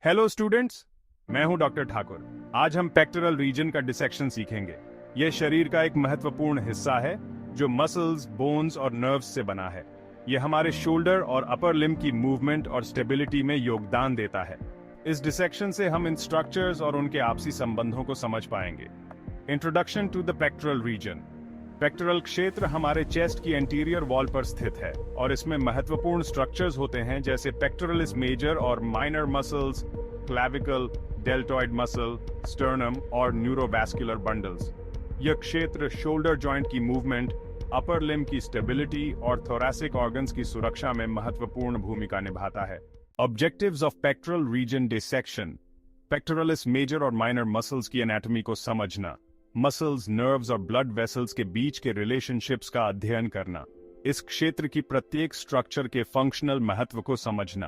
Hello students, मैं हूं doctor Thakur. आज हम पेक्टोरल रीजन का डिसेक्शन सीखेंगे। यह शरीर का एक महत्वपूर्ण हिस्सा है जो मसल्स, बोन्स और नर्व्स से बना है। यह हमारे शोल्डर और अपर लिम्ब की मूवमेंट और स्टेबिलिटी में योगदान देता है। इस डिसेक्शन से हम इन स्ट्रक्चर्स और उनके आपसी संबंधों को समझ पाएंगे। Introduction to the pectoral region. Pectoral क्षेत्र हमारे चेस्ट की एंटीरियर वॉल पर स्थित है और इसमें महत्वपूर्ण स्ट्रक्चर्स होते हैं जैसे पेक्टोरलिस मेजर और minor muscles, clavicle, deltoid muscle, sternum और न्यूरोवैस्कुलर बंडल्स। यह क्षेत्र शोल्डर जॉइंट की मूवमेंट, अपर लिम्ब की स्टेबिलिटी और थोरैसिक ऑर्गन्स की सुरक्षा में महत्वपूर्ण भूमिका निभाता है। Objectives of pectoral region dissection. Pectoralis major और माइनर मसल्स की एनाटॉमी को समझना, मसल्स, नर्व्स और ब्लड वेसल्स के बीच के रिलेशनशिप्स का अध्ययन करना, इस क्षेत्र की प्रत्येक स्ट्रक्चर के फंक्शनल महत्व को समझना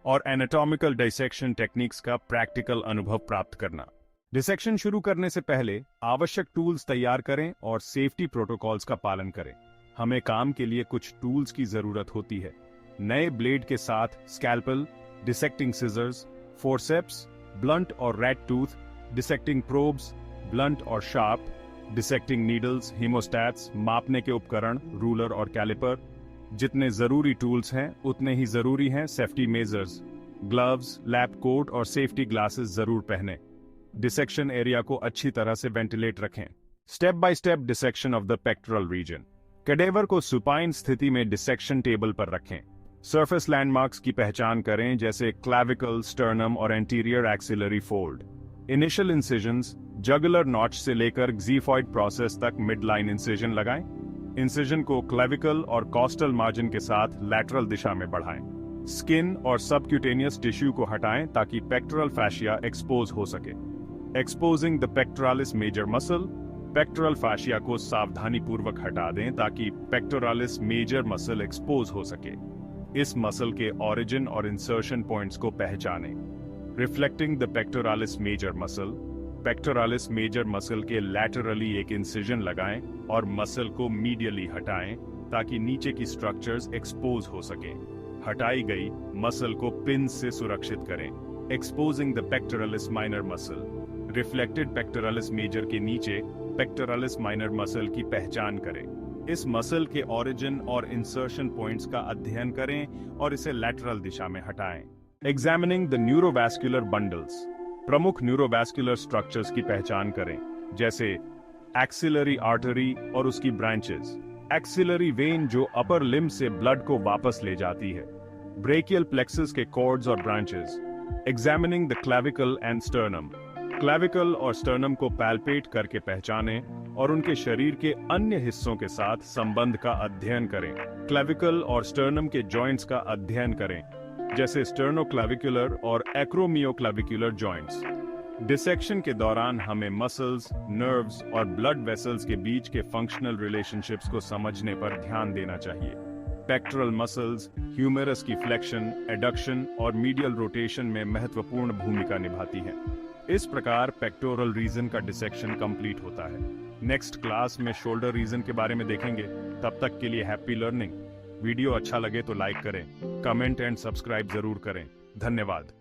और एनाटॉमिकल डिसेक्शन टेक्निक्स का प्रैक्टिकल अनुभव प्राप्त करना। डिसेक्शन शुरू करने से पहले आवश्यक टूल्स तैयार करें और सेफ्टी प्रोटोकॉल्स का पालन करें। हमें काम के लिए कुछ टूल्स की जरूरत होती है। नए ब्लेड के साथ scalpel, dissecting scissors, forceps, blunt और rat tooth, dissecting probes, blunt और शार्प, डिसेक्टिंग नीडल्स, हीमोस्टैट्स, मापने के उपकरण, रूलर और कैलिपर। जितने जरूरी टूल्स हैं उतने ही जरूरी हैं safety measures. Gloves, lab coat और सेफ्टी ग्लासेस जरूर पहनें। डिसेक्शन एरिया को अच्छी तरह से वेंटिलेट रखें। Step by step dissection of the pectoral reason. Cadaver को सुपाइन स्थिति में डिसेक्शन टेबल पर रखें। सरफेस लैंडमार्क्स की पहचान करें जैसे क्लैविकल, स्टर्नम और anterior axillary fold. Initial incisions, jugular notch से लेकर ज़ीफॉइड प्रोसेस तक मिड लाइन इंसिजन लगाएं। इंसिजन को क्लेविकल और कॉस्टल मार्जिन के साथ लैटरल दिशा में बढ़ाएं। स्किन और सबक्यूटेनियस टिश्यू को हटाएं ताकि पेक्टोरल फैशिया एक्सपोज हो सके। Exposing the pectoralis major muscle. Pectoral fascia को सावधानी पूर्वक हटा दें ताकि पेक्टोरालिस मेजर मसल एक्सपोज हो सके। इस मसल के ओरिजिन और इंसर्शन पॉइंट्स को पहचानें। Reflecting the pectoralis major muscle. Pectoralis major muscle के लैटरली एक इंसिजन लगाएं और मसल को मीडियली हटाएं ताकि नीचे की स्ट्रक्चर्स एक्सपोज हो सकें। हटाई गई मसल को पिन से सुरक्षित करें। Exposing the pectoralis minor muscle. Reflected pectoralis major के नीचे पेक्टोरालिस माइनर मसल की पहचान करें। इस मसल के ओरिजिन और इंसर्शन पॉइंट्स का अध्ययन करें और इसे लैटरल दिशा में हटाएं। Examining the neurovascular bundles. प्रमुख न्यूरोवैस्कुलर स्ट्रक्चर्स की पहचान करें जैसे एक्सिलरी आर्टरी और उसकी ब्रांचेस, एक्सिलरी वेन जो अपर लिम्ब से ब्लड को वापस ले जाती है, ब्रेकियल प्लेक्सस के कॉर्ड्स और branches. Examining the clavicle and sternum. Clavicle और स्टर्नम को पैल्पेट करके पहचानें और उनके शरीर के अन्य हिस्सों के साथ संबंध का अध्ययन करें। क्लैविकल और स्टर्नम के जॉइंट्स का अध्ययन करें जैसे स्टर्नोक्लैविकुलर और एक्रोमियोक्लैविकुलर जॉइंट्स। डिसेक्शन के दौरान हमें मसल्स, नर्व्स और ब्लड वेसल्स के बीच के फंक्शनल रिलेशनशिप्स को समझने पर ध्यान देना चाहिए। पेक्टोरल मसल्स ह्यूमेरस की फ्लेक्शन, एडक्शन और मीडियल रोटेशन में महत्वपूर्ण भूमिका निभाती हैं। इस प्रकार पेक्टोरल रीजन का डिसेक्शन कंप्लीट होता है। नेक्स्ट क्लास में शोल्डर रीजन के बारे में देखेंगे। तब तक के लिए हैप्पी लर्निंग। वीडियो अच्छा लगे तो लाइक करें, कमेंट एंड सब्सक्राइब जरूर करें। धन्यवाद।